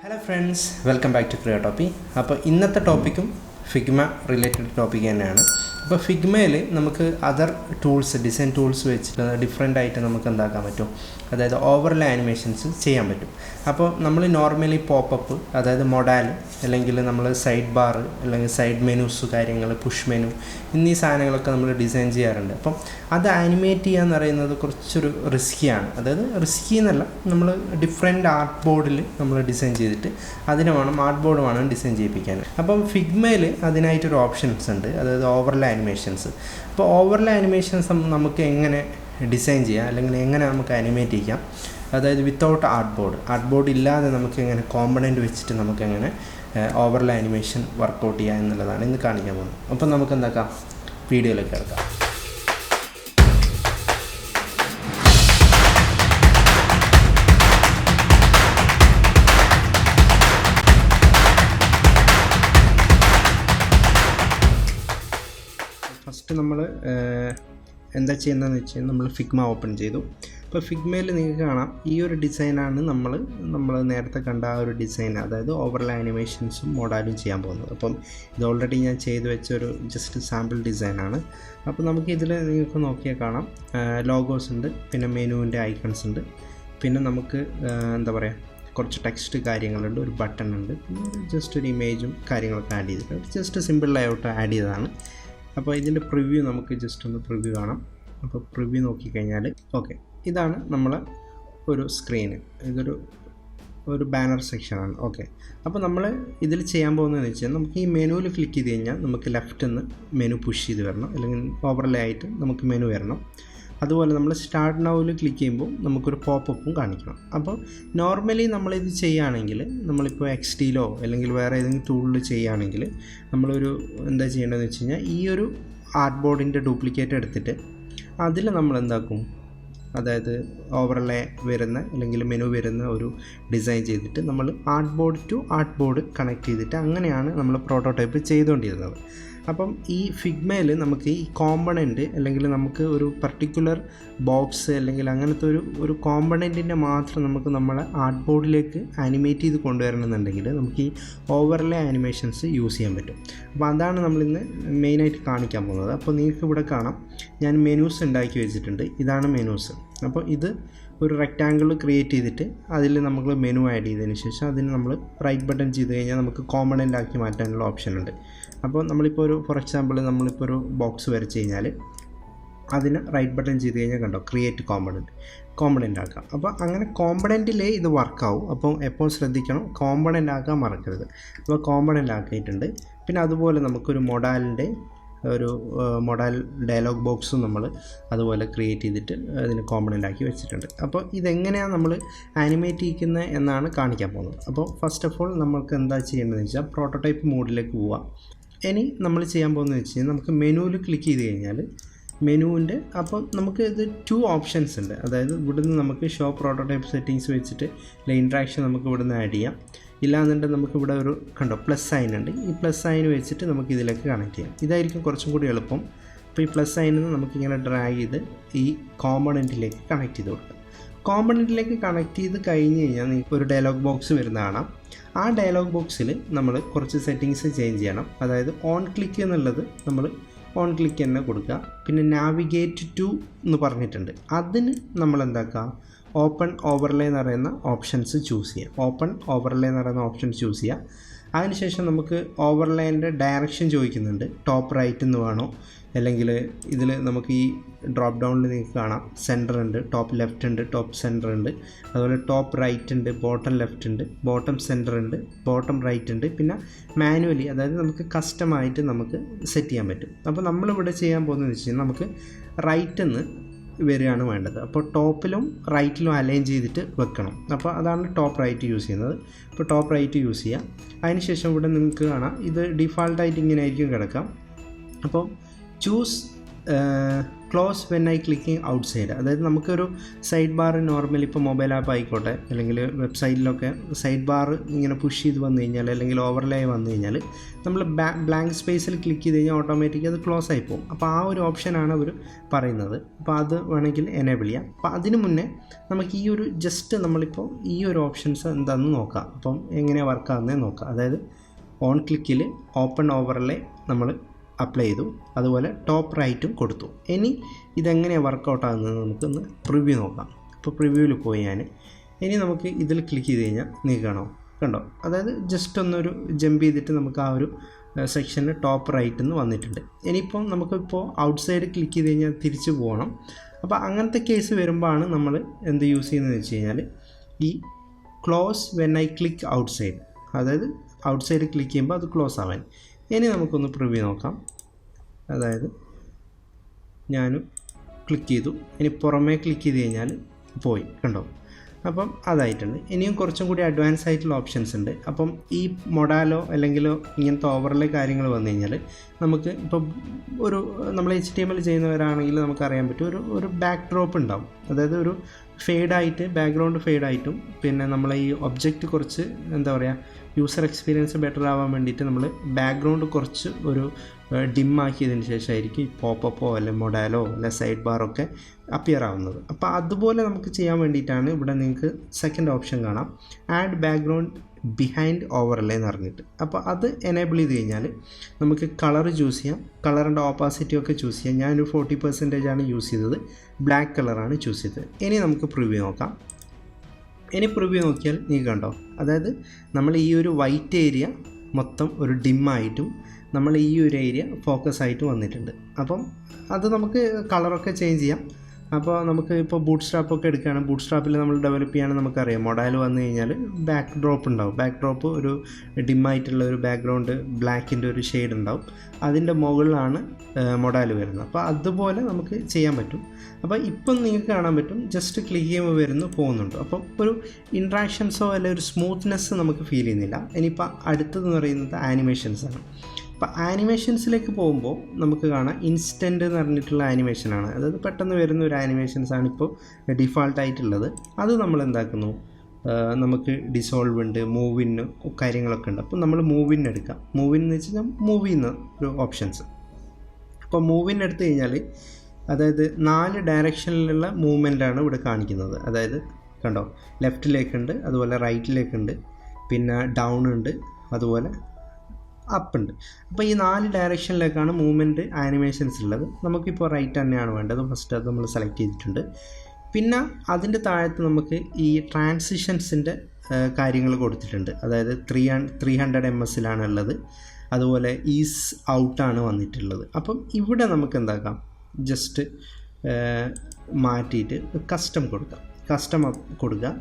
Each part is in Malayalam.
Hello friends, welcome back to Creotopi. അപ്പോൾ ഇന്നത്തെ ടോപ്പിക്കും ഫിഗ്മ റിലേറ്റഡ് ടോപ്പിക് തന്നെയാണ്. അപ്പോൾ ഫിഗ്മയിൽ നമുക്ക് അതർ ടൂൾസ് ഡിസൈൻ ടൂൾസ് വെച്ചിട്ട് ഡിഫറെൻ്റ് ആയിട്ട് നമുക്ക് എന്താക്കാൻ പറ്റും, അതായത് ഓവർലേ ആനിമേഷൻസ് ചെയ്യാൻ പറ്റും. അപ്പോൾ നമ്മൾ നോർമലി പോപ്പപ്പ്, അതായത് മൊഡാൽ, അല്ലെങ്കിൽ നമ്മൾ സൈഡ് ബാർ, അല്ലെങ്കിൽ സൈഡ് മെനൂസ് കാര്യങ്ങൾ, പുഷ് മെനു എന്നീ സാധനങ്ങളൊക്കെ നമ്മൾ ഡിസൈൻ ചെയ്യാറുണ്ട്. അപ്പം അത് ആനിമേറ്റ് ചെയ്യുക എന്ന് പറയുന്നത് കുറച്ചൊരു റിസ്ക്കിയാണ്. അതായത് റിസ്ക്കി എന്നല്ല, നമ്മൾ ഡിഫറെൻ്റ് ആർട്ട് ബോർഡിൽ നമ്മൾ ഡിസൈൻ ചെയ്തിട്ട് അതിനെ വേണം ആർട്ട് ബോർഡ് വേണം ഡിസൈൻ ചെയ്യിപ്പിക്കാൻ. അപ്പം ഫിഗ്മയിൽ അതിനായിട്ടൊരു ഓപ്ഷൻസ് ഉണ്ട്, അതായത് ഓവർലേ ആനിമേഷൻസ്. അപ്പോൾ ഓവർലേ ആനിമേഷൻസ് നമുക്ക് എങ്ങനെ ഡിസൈൻ ചെയ്യാം, അല്ലെങ്കിൽ എങ്ങനെ നമുക്ക് ആനിമേറ്റ് ചെയ്യാം, അതായത് വിത്തൗട്ട് ആർട്ട് ബോർഡ് ഇല്ലാതെ നമുക്ക് എങ്ങനെ കോമ്പണൻറ്റ് വെച്ചിട്ട് നമുക്ക് എങ്ങനെ ഓവർലേ ആനിമേഷൻ വർക്കൗട്ട് ചെയ്യുക എന്നുള്ളതാണ് ഇന്ന് കാണിക്കാൻ പോകുന്നത്. അപ്പം നമുക്ക് എന്താക്കാം, വീഡിയോയിലേക്ക് കിടക്കാം. ഫസ്റ്റ് നമ്മൾ എന്താ ചെയ്യുന്നതെന്ന് വെച്ച് കഴിഞ്ഞാൽ നമ്മൾ ഫിഗ്മ ഓപ്പൺ ചെയ്തു. അപ്പോൾ ഫിഗ്മയിൽ നിങ്ങൾക്ക് കാണാം, ഈ ഒരു ഡിസൈനാണ് നമ്മൾ നേരത്തെ കണ്ട ആ ഒരു ഡിസൈൻ, അതായത് ഓവർലേ ആനിമേഷൻസും മോഡാലും ചെയ്യാൻ പോകുന്നത്. അപ്പം ഇത് ഓൾറെഡി ഞാൻ ചെയ്തു വെച്ചൊരു ജസ്റ്റ് സാമ്പിൾ ഡിസൈനാണ്. അപ്പോൾ നമുക്ക് ഇതിൽ നിങ്ങൾക്ക് നോക്കിയാൽ കാണാം, ലോഗോസ് ഉണ്ട്, പിന്നെ മെനുവിൻ്റെ ഐക്കൺസ് ഉണ്ട്, പിന്നെ നമുക്ക് എന്താ പറയുക, കുറച്ച് ടെക്സ്റ്റ് കാര്യങ്ങളുണ്ട്, ഒരു ബട്ടൺ ഉണ്ട്, പിന്നെ ജസ്റ്റ് ഒരു ഇമേജും കാര്യങ്ങളൊക്കെ ആഡ് ചെയ്തിട്ടുണ്ട്. ജസ്റ്റ് സിമ്പിൾ ലേഔട്ട് ആഡ് ചെയ്തതാണ്. അപ്പോൾ ഇതിൻ്റെ പ്രിവ്യൂ നമുക്ക് ജസ്റ്റ് ഒന്ന് പ്രിവ്യൂ കാണാം. അപ്പോൾ പ്രിവ്യൂ നോക്കിക്കഴിഞ്ഞാൽ ഓക്കെ, ഇതാണ് നമ്മളെ ഒരു സ്ക്രീന്, ഇതൊരു ബാനർ സെക്ഷനാണ്. ഓക്കെ, അപ്പോൾ നമ്മൾ ഇതിൽ ചെയ്യാൻ പോകുന്നതെന്ന് വെച്ചാൽ, നമുക്ക് ഈ മെനുവിൽ ക്ലിക്ക് ചെയ്ത് കഴിഞ്ഞാൽ നമുക്ക് ലെഫ്റ്റിൽ നിന്ന് മെനു പുഷ് ചെയ്ത് വരണം, അല്ലെങ്കിൽ ഓവർലേ ആയിട്ട് നമുക്ക് മെനു വരണം. അതുപോലെ നമ്മൾ സ്റ്റാർട്ട് നൗവിൽ ക്ലിക്ക് ചെയ്യുമ്പോൾ നമുക്കൊരു പോപ്പപ്പും കാണിക്കണം. അപ്പോൾ നോർമലി നമ്മളിത് ചെയ്യുകയാണെങ്കിൽ, നമ്മളിപ്പോൾ എക്സ്ഡിയിലോ അല്ലെങ്കിൽ വേറെ ഏതെങ്കിലും ടൂളിൽ ചെയ്യുകയാണെങ്കിൽ നമ്മളൊരു എന്താ ചെയ്യേണ്ടതെന്ന് വെച്ച് കഴിഞ്ഞാൽ, ഈ ഒരു ആർട്ട് ബോർഡിൻ്റെ ഡ്യൂപ്ലിക്കേറ്റ് എടുത്തിട്ട് അതിൽ നമ്മൾ എന്താക്കും, അതായത് ഓവർലേ വരുന്ന അല്ലെങ്കിൽ മെനു വരുന്ന ഒരു ഡിസൈൻ ചെയ്തിട്ട് നമ്മൾ art board to art board connect ചെയ്തിട്ട് അങ്ങനെയാണ് നമ്മൾ പ്രോട്ടോടൈപ്പ് ചെയ്തുകൊണ്ടിരുന്നത്. അപ്പം ഈ ഫിഗ്മയിൽ നമുക്ക് ഈ കോമ്പണൻറ്റ്, അല്ലെങ്കിൽ നമുക്ക് ഒരു പർട്ടിക്കുലർ ബോക്സ് അല്ലെങ്കിൽ അങ്ങനത്തെ ഒരു കോമ്പണൻറ്റിൻ്റെ മാത്രം നമുക്ക് നമ്മളെ ആർട്ട് ബോർഡിലേക്ക് ആനിമേറ്റ് ചെയ്ത് കൊണ്ടുവരണമെന്നുണ്ടെങ്കിൽ നമുക്ക് ഈ ഓവർലേ ആനിമേഷൻസ് യൂസ് ചെയ്യാൻ പറ്റും. അപ്പോൾ അതാണ് നമ്മളിന്ന് മെയിനായിട്ട് കാണിക്കാൻ പോകുന്നത്. അപ്പോൾ നിങ്ങൾക്ക് ഇവിടെ കാണാം, ഞാൻ മെനൂസ് ഉണ്ടാക്കി വെച്ചിട്ടുണ്ട്. ഇതാണ് മെനൂസ്. അപ്പോൾ ഇത് ഒരു റെക്റ്റാങ്കിൾ ക്രിയേറ്റ് ചെയ്തിട്ട് അതിൽ നമ്മൾ മെനു ആഡ് ചെയ്തതിന് ശേഷം അതിന് നമ്മൾ റൈറ്റ് ബട്ടൺ ചെയ്ത് കഴിഞ്ഞാൽ നമുക്ക് കോമ്പണൻ്റ് ആക്കി മാറ്റാനുള്ള ഓപ്ഷൻ ഉണ്ട്. അപ്പോൾ നമ്മളിപ്പോൾ ഫോർ എക്സാമ്പിൾ നമ്മളിപ്പോൾ ഒരു ബോക്സ് വരച്ച് കഴിഞ്ഞാൽ അതിന് റൈറ്റ് ബട്ടൺ ചെയ്ത് കഴിഞ്ഞാൽ കണ്ടോ, ക്രിയേറ്റ് കോമ്പണൻ്റ് ആക്കാം. അപ്പോൾ അങ്ങനെ കോമ്പണൻറ്റിലേ ഇത് വർക്കാവും. അപ്പോൾ എപ്പോൾ ശ്രദ്ധിക്കണം, കോമ്പണൻ്റ് ആക്കാൻ മറക്കരുത്. അപ്പോൾ കോമ്പണൻ്റ് ആക്കിയിട്ടുണ്ട്. പിന്നെ അതുപോലെ നമുക്കൊരു ഒരു മൊഡാൽ ഡയലോഗ് ബോക്സും നമ്മൾ അതുപോലെ ക്രിയേറ്റ് ചെയ്തിട്ട് അതിന് കോമ്പണൻ്റ് ആക്കി വെച്ചിട്ടുണ്ട്. അപ്പോൾ ഇതെങ്ങനെയാണ് നമ്മൾ ആനിമേറ്റ് ചെയ്യിക്കുന്നത് എന്നാണ് കാണിക്കാൻ പോകുന്നത്. അപ്പോൾ ഫസ്റ്റ് ഓഫ് ഓൾ നമുക്ക് എന്താ ചെയ്യേണ്ടതെന്ന് വെച്ചാൽ, പ്രോട്ടോടൈപ്പ് മോഡിലേക്ക് പോവാം. ഇനി നമ്മൾ ചെയ്യാൻ പോകുന്നത് വെച്ച് കഴിഞ്ഞാൽ, നമുക്ക് മെനുവിൽ ക്ലിക്ക് ചെയ്ത് കഴിഞ്ഞാൽ മെനുവിൻ്റെ അപ്പോൾ നമുക്ക് ഇത് 2 ഓപ്ഷൻസ് ഉണ്ട്. അതായത് ഇവിടുന്ന് നമുക്ക് ഷോ പ്രോട്ടോടൈപ്പ് സെറ്റിങ്സ് വെച്ചിട്ട് ഇൻട്രാക്ഷൻ നമുക്ക് ഇവിടുന്ന് ആഡ് ചെയ്യാം. ഇല്ലാന്നുണ്ടെങ്കിൽ നമുക്ക് ഇവിടെ ഒരു കണ്ടോ പ്ലസ് സൈൻ ഉണ്ട്. ഈ പ്ലസ് സൈൻ വെച്ചിട്ട് നമുക്ക് ഇതിലേക്ക് കണക്ട് ചെയ്യാം. ഇതായിരിക്കും കുറച്ചും കൂടി എളുപ്പം. അപ്പോൾ ഈ പ്ലസ് സൈനിൽ നിന്ന് നമുക്കിങ്ങനെ ഡ്രാഗ് ചെയ്ത് ഈ കോമ്പണൻറ്റിലേക്ക് കണക്ട് ചെയ്ത് കൊടുക്കാം. കോമ്പണൻറ്റിലേക്ക് കണക്ട് ചെയ്ത് കഴിഞ്ഞ് കഴിഞ്ഞാൽ നിങ്ങൾക്ക് ഒരു ഡയലോഗ് ബോക്സ് വരുന്ന കാണാം. ആ ഡയലോഗ് ബോക്സിൽ നമ്മൾ കുറച്ച് സെറ്റിങ്സ് ചേഞ്ച് ചെയ്യണം. അതായത് ഓൺ ക്ലിക്ക് എന്നുള്ളത് നമ്മൾ ഓൺ ക്ലിക്ക് തന്നെ കൊടുക്കുക. പിന്നെ നാവിഗേറ്റ് ടു എന്ന് പറഞ്ഞിട്ടുണ്ട്, അതിന് നമ്മൾ എന്താക്കുക, ഓപ്പൺ ഓവർലേ എന്ന് പറയുന്ന ഓപ്ഷൻസ് ചൂസ് ചെയ്യുക. അതിനുശേഷം നമുക്ക് ഓവർലേൻ്റെ ഡയറക്ഷൻ ചോദിക്കുന്നുണ്ട്. ടോപ്പ് റൈറ്റ് എന്ന് വേണോ, അല്ലെങ്കിൽ ഇതിൽ നമുക്ക് ഈ ഡ്രോപ്പ് ഡൗണിൽ നിങ്ങൾക്ക് കാണാം, സെൻറ്റർ ഉണ്ട്, ടോപ്പ് ലെഫ്റ്റ് ഉണ്ട്, ടോപ്പ് സെൻറ്റർ ഉണ്ട്, അതുപോലെ ടോപ്പ് റൈറ്റ് ഉണ്ട്, ബോട്ടം ലെഫ്റ്റ് ഉണ്ട്, ബോട്ടം സെൻറ്റർ ഉണ്ട്, ബോട്ടം റൈറ്റ് ഉണ്ട്. പിന്നെ മാനുവലി, അതായത് നമുക്ക് കസ്റ്റമായിട്ട് നമുക്ക് സെറ്റ് ചെയ്യാൻ പറ്റും. അപ്പോൾ നമ്മളിവിടെ ചെയ്യാൻ പോകുന്നതെന്ന് വെച്ച് കഴിഞ്ഞാൽ, നമുക്ക് റൈറ്റിൽ വരികയാണ് വേണ്ടത്. അപ്പോൾ ടോപ്പിലും റൈറ്റിലും അലൈൻ ചെയ്തിട്ട് വെക്കണം. അപ്പോൾ അതാണ് ടോപ്പ് റൈറ്റ് യൂസ് ചെയ്യുന്നത്. അപ്പോൾ ടോപ്പ് റൈറ്റ് യൂസ് ചെയ്യാം. അതിനുശേഷം ഇവിടെ നിങ്ങൾക്ക് കാണാം, ഇത് ഡിഫാൾട്ടായിട്ട് ഇങ്ങനെ ആയിരിക്കും കിടക്കാം. അപ്പോൾ choose close when I clicking outside. അതായത് നമുക്കൊരു സൈഡ് ബാർ നോർമലി ഇപ്പോൾ മൊബൈൽ ആപ്പ് ആയിക്കോട്ടെ അല്ലെങ്കിൽ വെബ്സൈറ്റിലൊക്കെ സൈഡ് ബാർ ഇങ്ങനെ പുഷ് ചെയ്ത് വന്നു കഴിഞ്ഞാൽ അല്ലെങ്കിൽ ഓവർലേ വന്നു കഴിഞ്ഞാൽ നമ്മൾ ബ്ലാങ്ക് സ്പേസിൽ ക്ലിക്ക് ചെയ്ത് കഴിഞ്ഞാൽ ഓട്ടോമാറ്റിക്കലി അത് ക്ലോസ് ആയി പോകും. അപ്പോൾ ആ ഒരു ഓപ്ഷനാണ് അവർ പറയുന്നത്. അപ്പോൾ അത് വേണമെങ്കിൽ എനേബിൾ ചെയ്യാം. അപ്പോൾ അതിന് മുന്നേ നമുക്ക് ഈ ഒരു ജസ്റ്റ് നമ്മളിപ്പോൾ ഈ ഒരു ഓപ്ഷൻസ് എന്താണെന്ന് നോക്കാം. അപ്പം എങ്ങനെയാണ് വർക്കാകുന്നത് നോക്കാം. അതായത് ഓൺ ക്ലിക്കിൽ ഓപ്പൺ ഓവർലേ നമ്മൾ അപ്ലൈ ചെയ്തു, അതുപോലെ ടോപ്പ് റൈറ്റും കൊടുത്തു. ഇനി ഇതെങ്ങനെയാണ് വർക്കൗട്ട് ആകുന്നത് നമുക്കൊന്ന് പ്രിവ്യൂ നോക്കാം. ഇപ്പോൾ പ്രിവ്യൂവിൽ പോയി ഇനി നമുക്ക് ഇതിൽ ക്ലിക്ക് ചെയ്ത് കഴിഞ്ഞാൽ നീക്കണോ കണ്ടോ, അതായത് ജസ്റ്റ് ഒന്നൊരു ജമ്പ് ചെയ്തിട്ട് നമുക്ക് ആ ഒരു സെക്ഷനിൽ ടോപ്പ് റൈറ്റ് എന്ന് വന്നിട്ടുണ്ട്. ഇനിയിപ്പം നമുക്കിപ്പോൾ ഔട്ട് സൈഡ് ക്ലിക്ക് ചെയ്ത് കഴിഞ്ഞാൽ തിരിച്ച് പോകണം. അപ്പോൾ അങ്ങനത്തെ കേസ് വരുമ്പോഴാണ് നമ്മൾ എന്ത് യൂസ് ചെയ്യുന്നതെന്ന് വെച്ച് കഴിഞ്ഞാൽ ഈ close when I click out side, അതായത് ഔട്ട് സൈഡ് ക്ലിക്ക് ചെയ്യുമ്പോൾ അത് ക്ലോസ് ആവാൻ. ഇനി നമുക്കൊന്ന് പ്രിവ്യൂ നോക്കാം. അതായത് ഞാൻ ക്ലിക്ക് ചെയ്തു, ഇനി പുറമേ ക്ലിക്ക് ചെയ്ത് കഴിഞ്ഞാൽ പോയി കണ്ടോ. അപ്പം അതായിട്ടുണ്ട്. ഇനിയും കുറച്ചും കൂടി അഡ്വാൻസ് ആയിട്ടുള്ള ഓപ്ഷൻസ് ഉണ്ട്. അപ്പം ഈ മൊഡാലോ അല്ലെങ്കിൽ ഇങ്ങനത്തെ ഓവർലേ കാര്യങ്ങൾ വന്നു കഴിഞ്ഞാൽ നമുക്ക് ഇപ്പം നമ്മൾ HTML ചെയ്യുന്നവരാണെങ്കിൽ നമുക്കറിയാൻ പറ്റും ഒരു ബാക്ക് ഡ്രോപ്പ് ഉണ്ടാവും. അതായത് ഒരു ഫെയ്ഡായിട്ട് ബാക്ക്ഗ്രൗണ്ട് ഫെയ്ഡായിട്ടും പിന്നെ നമ്മൾ ഈ ഒബ്ജക്റ്റ് കുറച്ച് എന്താ പറയുക യൂസർ എക്സ്പീരിയൻസ് ബെറ്റർ ആവാൻ വേണ്ടിയിട്ട് നമ്മൾ ബാക്ക്ഗ്രൗണ്ട് കുറച്ച് ഒരു ഡിമ്മാക്കിയതിന് ശേഷമായിരിക്കും ഈ പോപ്പപ്പോ അല്ലെങ്കിൽ മൊഡാലോ അല്ലെ സൈഡ് ബാറൊക്കെ അപ്പിയർ ആവുന്നത്. അപ്പോൾ അതുപോലെ നമുക്ക് ചെയ്യാൻ വേണ്ടിയിട്ടാണ് ഇവിടെ നിങ്ങൾക്ക് സെക്കൻഡ് ഓപ്ഷൻ കാണാം, ആഡ് ബാക്ക്ഗ്രൗണ്ട് ബിഹൈൻഡ് ഓവർലേ എന്ന് പറഞ്ഞിട്ട്. അപ്പോൾ അത് എനേബിൾ ചെയ്ത് കഴിഞ്ഞാൽ നമുക്ക് കളർ ചൂസ് ചെയ്യാം, കളറിൻ്റെ ഓപ്പാസിറ്റി ഒക്കെ ചൂസ് ചെയ്യാം. ഞാനൊരു 40% ആണ് യൂസ് ചെയ്തത്, ബ്ലാക്ക് കളറാണ് ചൂസ് ചെയ്തത്. ഇനി നമുക്ക് പ്രിവ്യൂ നോക്കാം. ഇനി പ്രിവ്യൂ നോക്കിയാൽ നിങ്ങൾക്ക് കണ്ടോ, അതായത് നമ്മൾ ഈ ഒരു വൈറ്റ് ഏരിയ മൊത്തം ഒരു ഡിമ്മായിട്ടും നമ്മൾ ഈ ഒരു ഏരിയ ഫോക്കസ് ആയിട്ട് വന്നിട്ടുണ്ട്. അപ്പം അത് നമുക്ക് കളറൊക്കെ ചേഞ്ച് ചെയ്യാം. അപ്പോൾ നമുക്ക് ഇപ്പോൾ ബൂട്ട് സ്ട്രാപ്പൊക്കെ എടുക്കുകയാണ്, ബൂട്ട് സ്ട്രാപ്പിൽ നമ്മൾ ഡെവലപ്പ് ചെയ്യുകയാണെങ്കിൽ നമുക്കറിയാം മൊഡാൽ വന്നു കഴിഞ്ഞാൽ ബാക്ക് ഡ്രോപ്പ് ഉണ്ടാവും. ബാക്ക് ഡ്രോപ്പ് ഒരു ഡിമ്മായിട്ടുള്ള ഒരു ബാക്ക്ഗ്രൗണ്ട് ബ്ലാക്കിൻ്റെ ഒരു ഷെയ്ഡ് ഉണ്ടാവും, അതിൻ്റെ മുകളിലാണ് മൊഡാൽ വരുന്നത്. അപ്പോൾ അതുപോലെ നമുക്ക് ചെയ്യാൻ പറ്റും. അപ്പോൾ ഇപ്പം നിങ്ങൾക്ക് കാണാൻ പറ്റും ജസ്റ്റ് ക്ലിക്ക് ചെയ്യുമ്പോൾ പോകുന്നുണ്ട്. അപ്പം ഒരു ഇൻട്രാക്ഷൻസോ അല്ലെങ്കിൽ ഒരു സ്മൂത്ത്നെസ് നമുക്ക് ഫീൽ ചെയ്യുന്നില്ല. ഇനിയിപ്പോൾ അടുത്തതെന്ന് പറയുന്നത് ആനിമേഷൻസാണ്. അപ്പോൾ ആനിമേഷൻസിലേക്ക് പോകുമ്പോൾ നമുക്ക് കാണാം ഇൻസ്റ്റൻ്റ് എന്ന് പറഞ്ഞിട്ടുള്ള ആനിമേഷനാണ്. അതായത് പെട്ടെന്ന് വരുന്ന ഒരു ആനിമേഷൻസാണ് ഇപ്പോൾ ഡിഫാൾട്ടായിട്ടുള്ളത്. അത് നമ്മൾ എന്താക്കുന്നു, നമുക്ക് ഡിസോൾവ് ഉണ്ട്, മൂവിന് കാര്യങ്ങളൊക്കെ ഉണ്ട്. അപ്പോൾ നമ്മൾ മൂവിന് എടുക്കാം. മൂവിന്ന് വെച്ച് കഴിഞ്ഞാൽ മൂവിന്ന് ഒരു ഓപ്ഷൻസ്. അപ്പോൾ മൂവിന് എടുത്തു കഴിഞ്ഞാൽ അതായത് 4 ഡയറക്ഷനിലുള്ള മൂവ്മെൻറ്റാണ് ഇവിടെ കാണിക്കുന്നത്. അതായത് കണ്ടോ, ലെഫ്റ്റിലേക്കുണ്ട്, അതുപോലെ റൈറ്റിലേക്കുണ്ട്, പിന്നെ ഡൗൺ ഉണ്ട്, അതുപോലെ അപ്പ് ഉണ്ട്. അപ്പോൾ ഈ 4 ഡയറക്ഷനിലേക്കാണ് മൂവ്മെൻറ്റ് ആനിമേഷൻസ് ഉള്ളത്. നമുക്കിപ്പോൾ റൈറ്റ് തന്നെയാണ് വേണ്ടത്. ഫസ്റ്റ് അത് നമ്മൾ സെലക്ട് ചെയ്തിട്ടുണ്ട്. പിന്നെ അതിൻ്റെ താഴത്ത് നമുക്ക് ഈ ട്രാൻസിഷൻസിൻ്റെ കാര്യങ്ങൾ കൊടുത്തിട്ടുണ്ട്. അതായത് 300 ms ഉള്ളത്, അതുപോലെ ഈസ് ഔട്ടാണ് വന്നിട്ടുള്ളത്. അപ്പം ഇവിടെ നമുക്ക് എന്താക്കാം, ജസ്റ്റ് മാറ്റിയിട്ട് കസ്റ്റം കൊടുക്കാം.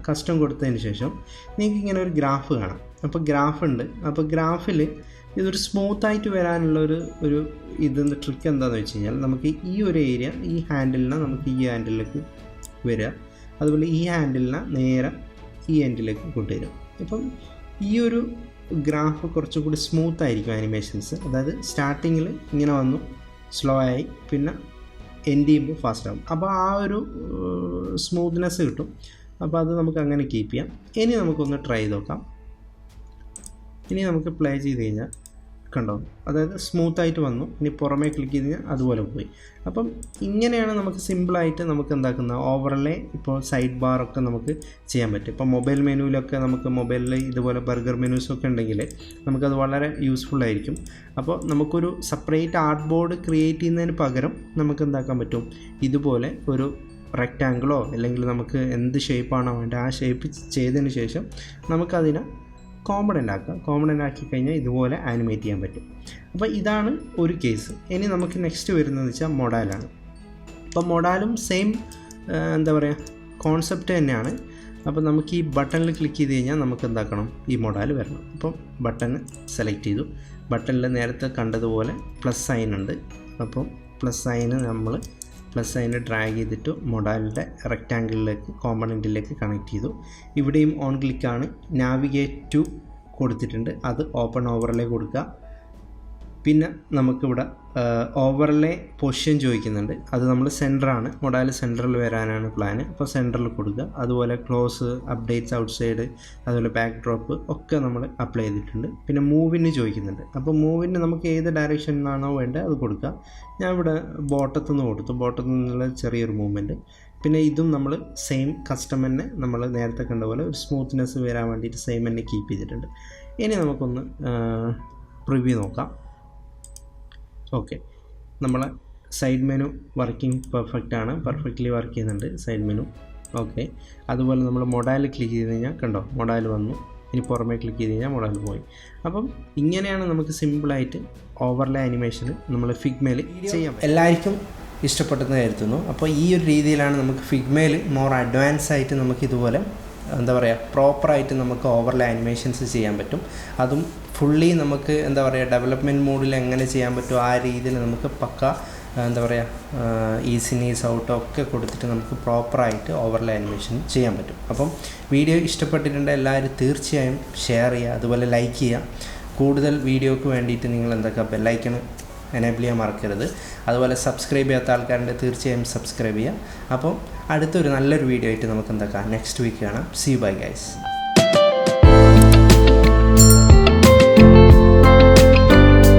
കസ്റ്റം കൊടുത്തതിന് ശേഷം നിങ്ങൾക്ക് ഇങ്ങനെ ഒരു ഗ്രാഫ് കാണാം. അപ്പോൾ ഗ്രാഫ് ഉണ്ട്. അപ്പോൾ ഗ്രാഫിൽ ഇതൊരു സ്മൂത്തായിട്ട് വരാനുള്ള ഒരു ഇതെന്ത് ട്രിക്ക് എന്താണെന്ന് വെച്ച് കഴിഞ്ഞാൽ നമുക്ക് ഈ ഒരു ഏരിയ ഈ ഹാൻഡിലിനെ നമുക്ക് ഈ ഹാൻഡിലേക്ക് വരിക, അതുപോലെ ഈ ഹാൻഡിലിനെ നേരെ ഈ എൻഡിലേക്ക് കൊണ്ടുവരും. ഇപ്പം ഈ ഒരു ഗ്രാഫ് കുറച്ചും കൂടി സ്മൂത്തായിരിക്കും ആനിമേഷൻസ്. അതായത് സ്റ്റാർട്ടിങ്ങിൽ ഇങ്ങനെ വന്നു സ്ലോ ആയി, പിന്നെ എൻഡ് ചെയ്യുമ്പോൾ ഫാസ്റ്റ് ആകും. അപ്പോൾ ആ ഒരു സ്മൂത്ത്നെസ് കിട്ടും. അപ്പോൾ അത് നമുക്ക് അങ്ങനെ കീപ്പ് ചെയ്യാം. ഇനി നമുക്കൊന്ന് ട്രൈ ചെയ്ത് നോക്കാം. ഇനി നമുക്ക് പ്ലേ ചെയ്ത് കഴിഞ്ഞാൽ കണ്ടോ, അതായത് സ്മൂത്തായിട്ട് വന്നു. ഇനി പുറമേ ക്ലിക്ക് ചെയ്ത് കഴിഞ്ഞാൽ അതുപോലെ പോയി. അപ്പം ഇങ്ങനെയാണ് നമുക്ക് സിമ്പിളായിട്ട് നമുക്ക് എന്താക്കുന്ന ഓവർലേ ഇപ്പോൾ സൈഡ് ബാറൊക്കെ നമുക്ക് ചെയ്യാൻ പറ്റും. ഇപ്പോൾ മൊബൈൽ മെനുവിലൊക്കെ നമുക്ക് മൊബൈലിൽ ഇതുപോലെ ബർഗർ മെനൂസൊക്കെ ഉണ്ടെങ്കിൽ നമുക്കത് വളരെ യൂസ്ഫുൾ ആയിരിക്കും. അപ്പോൾ നമുക്കൊരു സെപ്പറേറ്റ് ആർട്ട് ബോർഡ് ക്രിയേറ്റ് ചെയ്യുന്നതിന് പകരം നമുക്ക് എന്താക്കാൻ പറ്റും, ഇതുപോലെ ഒരു റെക്റ്റാങ്കിളോ അല്ലെങ്കിൽ നമുക്ക് എന്ത് ഷേപ്പാണോ വേണ്ടത് ആ ഷേപ്പ് ചെയ്തതിന് ശേഷം നമുക്കതിനെ കോമ്പണൻ്റ് ആക്കി കഴിഞ്ഞാൽ ഇതുപോലെ ആനിമേറ്റ് ചെയ്യാൻ പറ്റും. അപ്പോൾ ഇതാണ് ഒരു കേസ്. ഇനി നമുക്ക് നെക്സ്റ്റ് വരുന്നതെന്ന് വെച്ചാൽ മൊഡാലാണ്. അപ്പോൾ മൊഡാലും സെയിം എന്താ പറയുക കോൺസെപ്റ്റ് തന്നെയാണ്. അപ്പോൾ നമുക്ക് ഈ ബട്ടണിൽ ക്ലിക്ക് ചെയ്ത് കഴിഞ്ഞാൽ നമുക്ക് എന്താക്കണം, ഈ മൊഡാൽ വരണം. അപ്പം ബട്ടൺ സെലക്ട് ചെയ്തു. ബട്ടണിൽ നേരത്തെ കണ്ടതുപോലെ പ്ലസ് സൈൻ ഉണ്ട്. അപ്പം പ്ലസ് സൈന് ഡ്രാഗ് ചെയ്തിട്ട് മൊഡാലിൻ്റെ റെക്റ്റാങ്കിളിലേക്ക് കോമ്പണൻറ്റിലേക്ക് കണക്ട് ചെയ്തു. ഇവിടെയും ഓൺ ക്ലിക്കാണ്. നാവിഗേറ്റ് ടു കൊടുത്തിട്ടുണ്ട്, അത് ഓപ്പൺ ഓവറിലേക്ക് കൊടുക്കുക. പിന്നെ നമുക്കിവിടെ ഓവർലേ പൊസിഷൻ ചോദിക്കുന്നുണ്ട്. അത് നമ്മൾ സെൻറ്ററാണ്, മൊഡാൽ സെൻറ്ററിൽ വരാനാണ് പ്ലാന്. അപ്പോൾ സെൻറ്ററിൽ കൊടുക്കുക. അതുപോലെ ക്ലോസ്, അപ്ഡേറ്റ്സ് ഔട്ട്സൈഡ്, അതുപോലെ ബാക്ക് ഡ്രോപ്പ് ഒക്കെ നമ്മൾ അപ്ലൈ ചെയ്തിട്ടുണ്ട്. പിന്നെ മൂവിന് ചോദിക്കുന്നുണ്ട്. അപ്പോൾ മൂവിന് നമുക്ക് ഏത് ഡയറക്ഷനിലാണോ വേണ്ടത് അത് കൊടുക്കുക. ഞാൻ ഇവിടെ ബോട്ടത്തു നിന്ന് കൊടുത്തു, ബോട്ടത്തു നിന്നുള്ള ചെറിയൊരു മൂവ്മെൻറ്റ്. പിന്നെ ഇതും നമ്മൾ സെയിം കസ്റ്റമറിനെ നമ്മൾ നേരത്തെ കണ്ട പോലെ ഒരു സ്മൂത്ത്നെസ് വരാൻ വേണ്ടിയിട്ട് സെയിം തന്നെ കീപ്പ് ചെയ്തിട്ടുണ്ട്. ഇനി നമുക്കൊന്ന് പ്രിവ്യൂ നോക്കാം. ഓക്കെ, നമ്മളെ side menu working perfectly work ചെയ്യുന്നുണ്ട് സൈഡ് മെനു. ഓക്കെ, അതുപോലെ നമ്മൾ മൊഡാൽ ക്ലിക്ക് ചെയ്ത് കഴിഞ്ഞാൽ കണ്ടോ, മൊഡാൽ വന്നു. ഇനി പുറമേ ക്ലിക്ക് ചെയ്ത് കഴിഞ്ഞാൽ മൊഡാൽ പോയി. അപ്പം ഇങ്ങനെയാണ് നമുക്ക് സിമ്പിളായിട്ട് ഓവർലേ ആനിമേഷൻ നമ്മൾ ഫിഗ്മയിൽ ചെയ്യാം. എല്ലാവർക്കും ഇഷ്ടപ്പെട്ടെന്ന് കരുതുന്നു. അപ്പോൾ ഈ ഒരു രീതിയിലാണ് നമുക്ക് ഫിഗ്മയിൽ മോർ അഡ്വാൻസ് ആയിട്ട് നമുക്ക് ഇതുപോലെ എന്താ പറയുക, പ്രോപ്പറായിട്ട് നമുക്ക് ഓവർലേ ആനിമേഷൻസ് ചെയ്യാൻ പറ്റും. അതും ഫുള്ളി നമുക്ക് എന്താ പറയുക, ഡെവലപ്മെൻറ്റ് മോഡിൽ എങ്ങനെ ചെയ്യാൻ പറ്റും ആ രീതിയിൽ നമുക്ക് പക്ക എന്താ പറയുക, ഈസി നീസ് ഔട്ടോ ഒക്കെ കൊടുത്തിട്ട് നമുക്ക് പ്രോപ്പറായിട്ട് ഓവർലേ ആനിമേഷൻ ചെയ്യാൻ പറ്റും. അപ്പം വീഡിയോ ഇഷ്ടപ്പെട്ടിട്ടുണ്ടെങ്കിൽ എല്ലാവരും തീർച്ചയായും ഷെയർ ചെയ്യുക, അതുപോലെ ലൈക്ക് ചെയ്യുക. കൂടുതൽ വീഡിയോക്ക് വേണ്ടിയിട്ട് നിങ്ങൾ എന്തൊക്കെ ബെല്ലൈക്കൺ എനേബിൾ ചെയ്യാൻ മറക്കരുത്. അതുപോലെ സബ്സ്ക്രൈബ് ചെയ്യാത്ത ആൾക്കാരുണ്ട്, തീർച്ചയായും സബ്സ്ക്രൈബ് ചെയ്യുക. അപ്പോൾ അടുത്തൊരു നല്ലൊരു വീഡിയോ ആയിട്ട് നമുക്ക് എന്താക്കാം നെക്സ്റ്റ് വീക്ക് കാണാം. See bye guys.